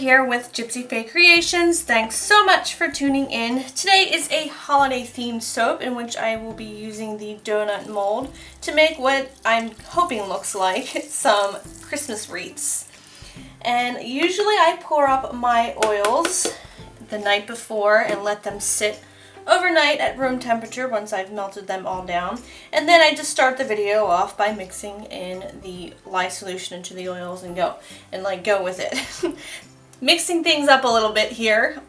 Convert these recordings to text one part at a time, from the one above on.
here with Gypsyfae Creations. Thanks so much for tuning in. Today is a holiday themed soap in which I will be using the donut mold to make what I'm hoping looks like some Christmas wreaths. And usually I pour up my oils the night before and let them sit overnight at room temperature once I've melted them all down. And then I just start the video off by mixing in the lye solution into the oils and go with it. Mixing things up a little bit here,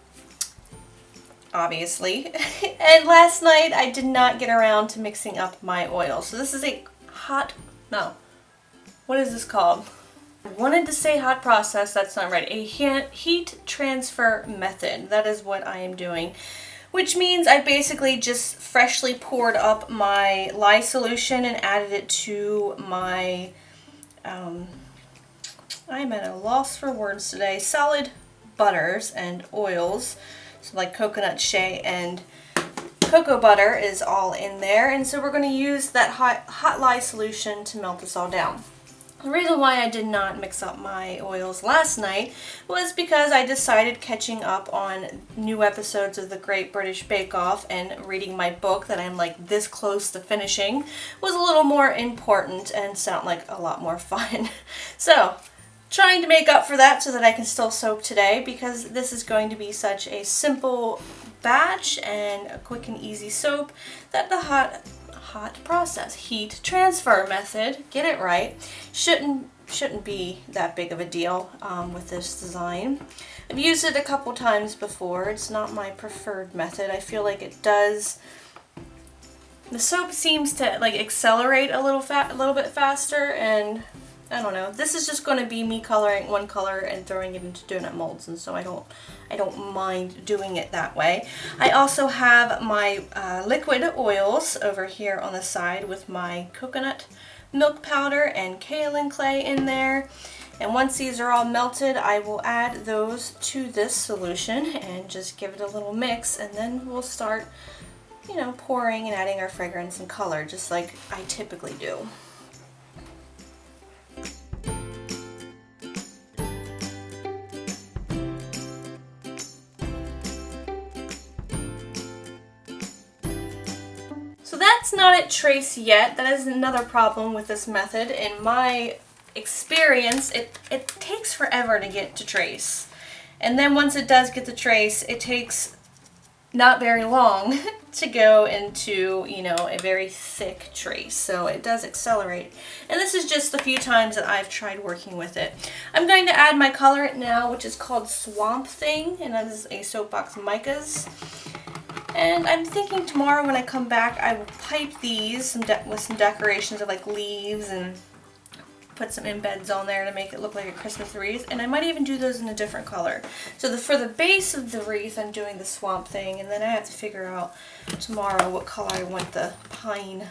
obviously. And last night I did not get around to mixing up my oil. So this is a what is this called? I wanted to say hot process, that's not right. A heat transfer method. That is what I am doing. Which means I basically just freshly poured up my lye solution and added it to my, I'm at a loss for words today, solid butters and oils. So like coconut shea and cocoa butter is all in there. And so we're going to use that hot lye solution to melt this all down. The reason why I did not mix up my oils last night was because I decided catching up on new episodes of the Great British Bake Off and reading my book that I'm like this close to finishing was a little more important and sound like a lot more fun. So, trying to make up for that so that I can still soap today because this is going to be such a simple batch and a quick and easy soap that the hot process, heat transfer method, get it right, shouldn't be that big of a deal with this design. I've used it a couple times before. It's not my preferred method. I feel like it does, the soap seems to like accelerate a little bit faster, and I don't know. This is just going to be me coloring one color and throwing it into donut molds, and so I don't mind doing it that way. I also have my liquid oils over here on the side with my coconut milk powder and kaolin clay in there. And once these are all melted, I will add those to this solution and just give it a little mix, and then we'll start, you know, pouring and adding our fragrance and color just like I typically do. So that's not at trace yet. That is another problem with this method. In my experience, it takes forever to get to trace. And then once it does get to trace, it takes not very long to go into, you know, a very thick trace. So it does accelerate. And this is just a few times that I've tried working with it. I'm going to add my colorant now, which is called Swamp Thing, and that is a Soapbox Micas. And I'm thinking tomorrow when I come back, I will pipe these with some decorations of like leaves and put some embeds on there to make it look like a Christmas wreath. And I might even do those in a different color. So for the base of the wreath, I'm doing the Swamp Thing, and then I have to figure out tomorrow what color I want the pine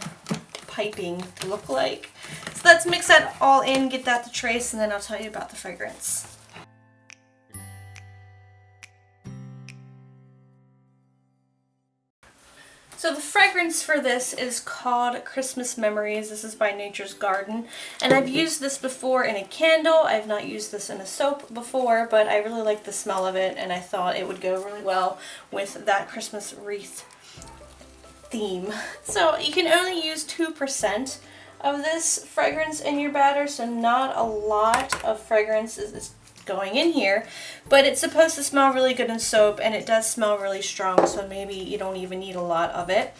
piping to look like. So let's mix that all in, get that to trace, and then I'll tell you about the fragrance. So the fragrance for this is called Christmas Memories. This is by Nature's Garden. And I've used this before in a candle. I've not used this in a soap before, but I really like the smell of it, and I thought it would go really well with that Christmas wreath theme. So you can only use 2% of this fragrance in your batter, so not a lot of fragrance is going in here, but it's supposed to smell really good in soap, and it does smell really strong, so maybe you don't even need a lot of it.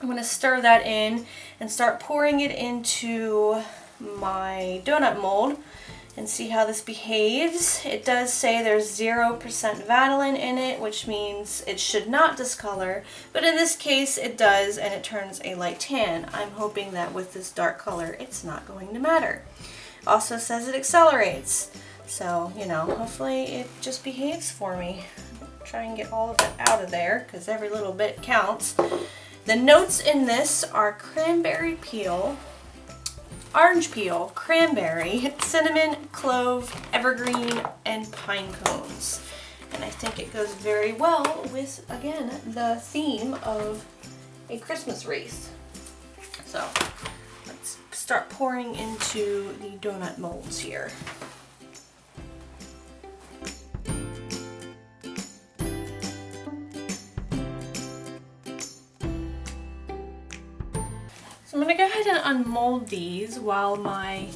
I'm going to stir that in and start pouring it into my donut mold and see how this behaves. It does say there's 0% vanillin in it, which means it should not discolor, but in this case it does, and it turns a light tan. I'm hoping that with this dark color it's not going to matter. Also says it accelerates. So, you know, hopefully it just behaves for me. Try and get all of it out of there because every little bit counts. The notes in this are cranberry peel, orange peel, cranberry, cinnamon, clove, evergreen, and pine cones. And I think it goes very well with, again, the theme of a Christmas wreath. So, let's start pouring into the donut molds here. So I'm going to go ahead and unmold these while my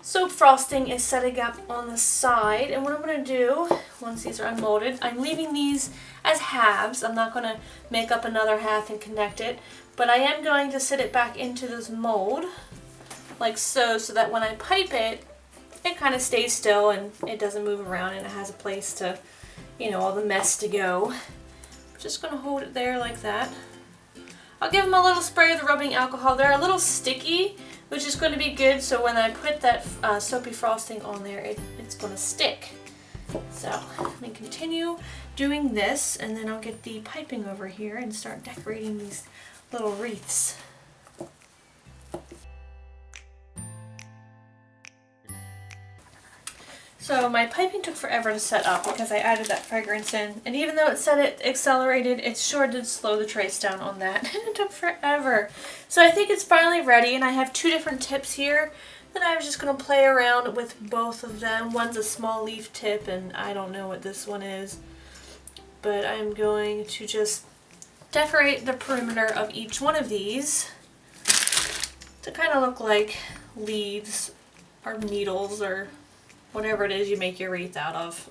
soap frosting is setting up on the side. And what I'm going to do, once these are unmolded, I'm leaving these as halves. I'm not going to make up another half and connect it, but I am going to sit it back into this mold, like so, so that when I pipe it, it kind of stays still and it doesn't move around and it has a place to, you know, all the mess to go. I'm just going to hold it there like that. I'll give them a little spray of the rubbing alcohol. They're a little sticky, which is going to be good, so when I put that soapy frosting on there, it's going to stick. So let me continue doing this, and then I'll get the piping over here and start decorating these little wreaths. So my piping took forever to set up because I added that fragrance in, and even though it said it accelerated, it sure did slow the trace down on that, and it took forever. So I think it's finally ready, and I have two different tips here that I was just going to play around with both of them. One's a small leaf tip, and I don't know what this one is, but I'm going to just decorate the perimeter of each one of these to kind of look like leaves or needles or whatever it is you make your wreath out of.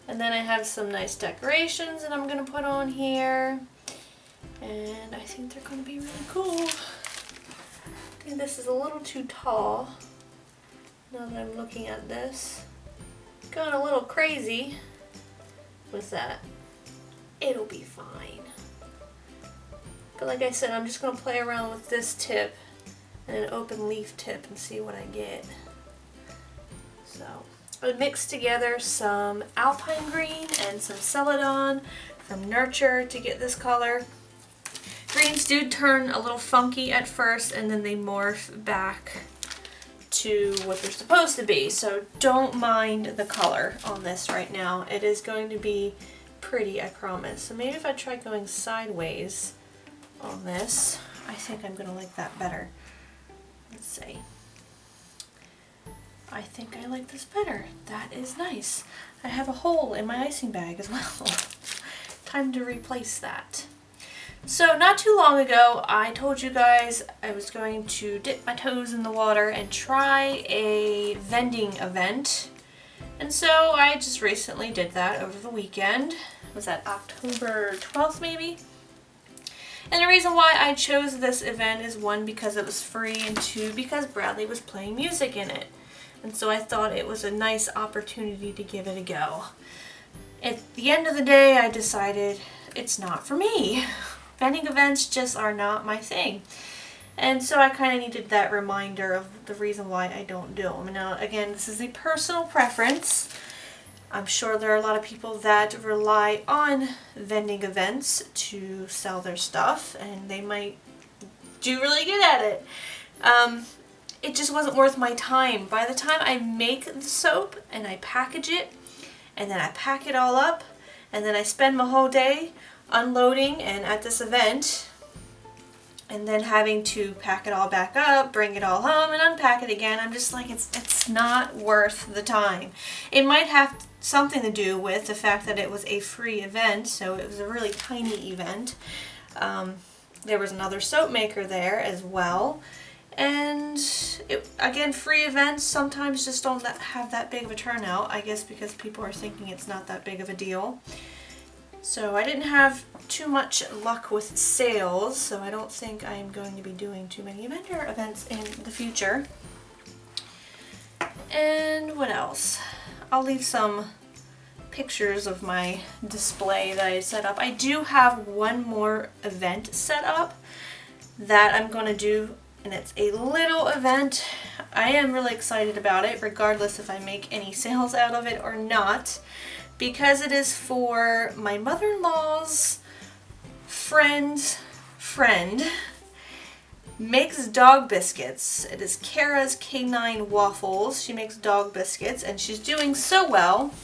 And then I have some nice decorations that I'm going to put on here. And I think they're going to be really cool. I think this is a little too tall. Now that I'm looking at this. Going a little crazy with that. It'll be fine. But like I said, I'm just going to play around with this tip and an open leaf tip and see what I get. So I mixed together some alpine green and some celadon from Nurture to get this color. Greens do turn a little funky at first and then they morph back to what they're supposed to be, so don't mind the color on this right now. It is going to be pretty, I promise. So maybe if I try going sideways on this, I think I'm going to like that better. Let's see. I think I like this better. That is nice. I have a hole in my icing bag as well. Time to replace that. So not too long ago, I told you guys I was going to dip my toes in the water and try a vending event. And so I just recently did that over the weekend. Was that October 12th maybe? And the reason why I chose this event is one, because it was free, and two, because Bradley was playing music in it. And so I thought it was a nice opportunity to give it a go. At the end of the day, I decided it's not for me. Vending events just are not my thing. And so I kind of needed that reminder of the reason why I don't do them. Now, again, this is a personal preference. I'm sure there are a lot of people that rely on vending events to sell their stuff, and they might do really good at it. It just wasn't worth my time. By the time I make the soap and I package it, and then I pack it all up, and then I spend my whole day unloading and at this event, and then having to pack it all back up, bring it all home, and unpack it again, I'm just like, it's not worth the time. It might have something to do with the fact that it was a free event, so it was a really tiny event. There was another soap maker there as well, and again, free events sometimes just don't have that big of a turnout, I guess because people are thinking it's not that big of a deal. So I didn't have too much luck with sales, so I don't think I'm going to be doing too many vendor events in the future. And what else? I'll leave some pictures of my display that I set up. I do have one more event set up that I'm going to do, and it's a little event. I am really excited about it, regardless if I make any sales out of it or not, because it is for my mother-in-law's friend makes dog biscuits. It is Kara's Canine Waffles. She makes dog biscuits, and she's doing so well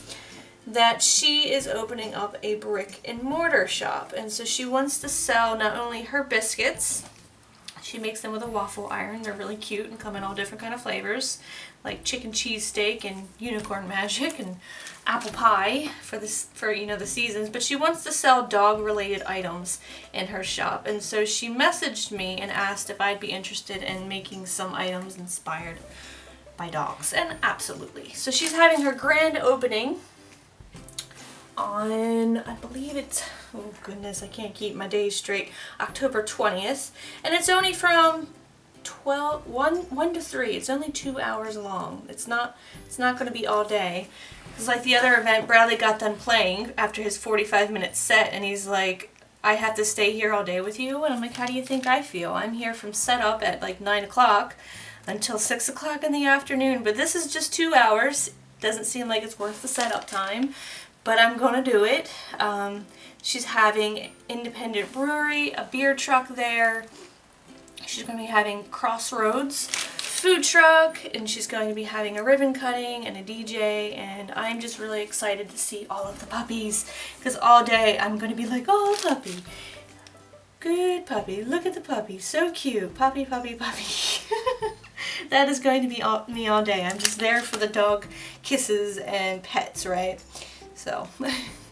that she is opening up a brick and mortar shop. And so she wants to sell not only her biscuits, She makes them with a waffle iron. They're really cute and come in all different kind of flavors, like chicken cheesesteak and unicorn magic and apple pie for you know, the seasons. But she wants to sell dog related items in her shop, and so she messaged me and asked if I'd be interested in making some items inspired by dogs, and absolutely. So she's having her grand opening on, I believe it's, oh goodness, I can't keep my days straight, October 20th, and it's only from 1 to 3. It's only 2 hours long. It's not going to be all day. It's like the other event, Bradley got done playing after his 45-minute set, and he's like, I have to stay here all day with you, and I'm like, how do you think I feel? I'm here from setup at like 9 o'clock until 6 o'clock in the afternoon, but this is just 2 hours. Doesn't seem like it's worth the setup time, but I'm gonna do it. She's having independent brewery, a beer truck there. She's going to be having Crossroads food truck, and she's going to be having a ribbon cutting and a DJ, and I'm just really excited to see all of the puppies, because all day I'm going to be like, oh, puppy, good puppy, look at the puppy, so cute, puppy, puppy, puppy. That is going to be me all day. I'm just there for the dog kisses and pets, right? So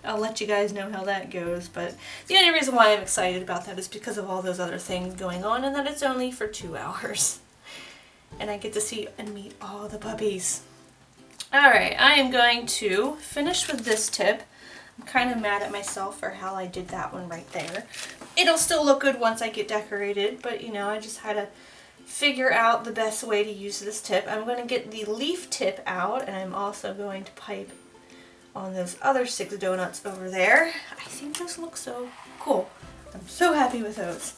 I'll let you guys know how that goes, but the only reason why I'm excited about that is because of all those other things going on, and that it's only for 2 hours. And I get to see and meet all the puppies. Alright, I am going to finish with this tip. I'm kind of mad at myself for how I did that one right there. It'll still look good once I get decorated, but you know, I just had to figure out the best way to use this tip. I'm going to get the leaf tip out, and I'm also going to pipe on those other 6 donuts over there. I think those look so cool. I'm so happy with those.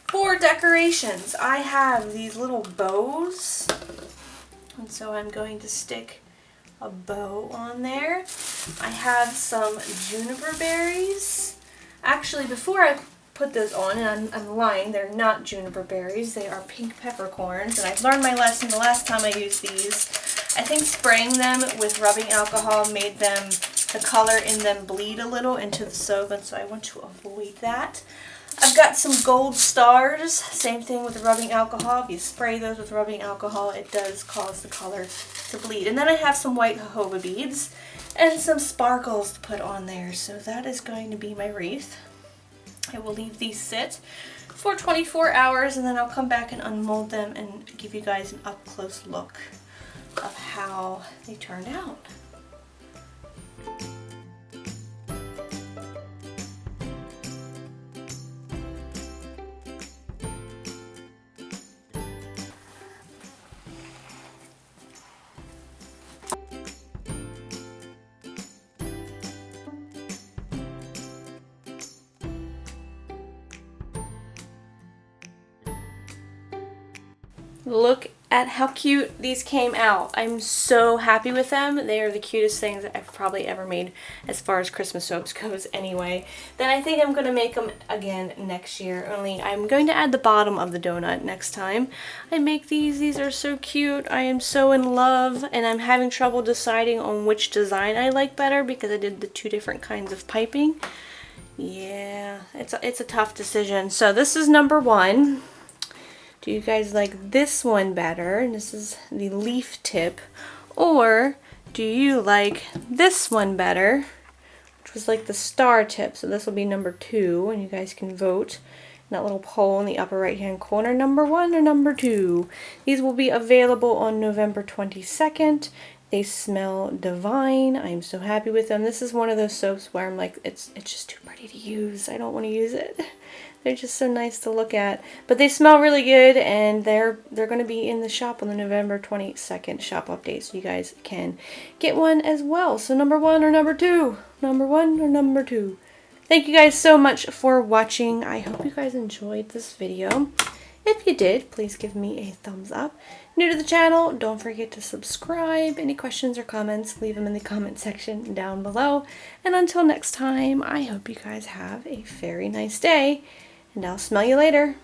For decorations, I have these little bows, and so I'm going to stick a bow on there. I have some juniper berries. Actually, before I put those on, and I'm lying, they're not juniper berries, they are pink peppercorns, and I've learned my lesson the last time I used these. I think spraying them with rubbing alcohol made them, the color in them bleed a little into the soap, and so I want to avoid that. I've got some gold stars, same thing with the rubbing alcohol. If you spray those with rubbing alcohol, it does cause the color to bleed. And then I have some white jojoba beads and some sparkles to put on there. So that is going to be my wreath. I will leave these sit for 24 hours, and then I'll come back and unmold them and give you guys an up-close look of how they turned out. Look at how cute these came out. I'm so happy with them. They are the cutest things that I've probably ever made as far as Christmas soaps goes anyway. Then I think I'm going to make them again next year, only I'm going to add the bottom of the donut next time I make these. These are so cute. I am so in love, and I'm having trouble deciding on which design I like better because I did the 2 different kinds of piping. Yeah, it's a tough decision. So this is number 1. Do you guys like this one better? And this is the leaf tip. Or do you like this one better, which was like the star tip? So this will be number 2, and you guys can vote in that little poll in the upper right hand corner, number 1 or number 2. These will be available on November 22nd. They smell divine. I'm so happy with them. This is one of those soaps where I'm like, it's just too pretty to use. I don't want to use it. They're just so nice to look at. But they smell really good, and they're going to be in the shop on the November 22nd shop update, so you guys can get one as well. So number 1 or number 2? Number 1 or number 2? Thank you guys so much for watching. I hope you guys enjoyed this video. If you did, please give me a thumbs up. New to the channel, don't forget to subscribe. Any questions or comments, leave them in the comment section down below. And until next time, I hope you guys have a very nice day, and I'll smell you later.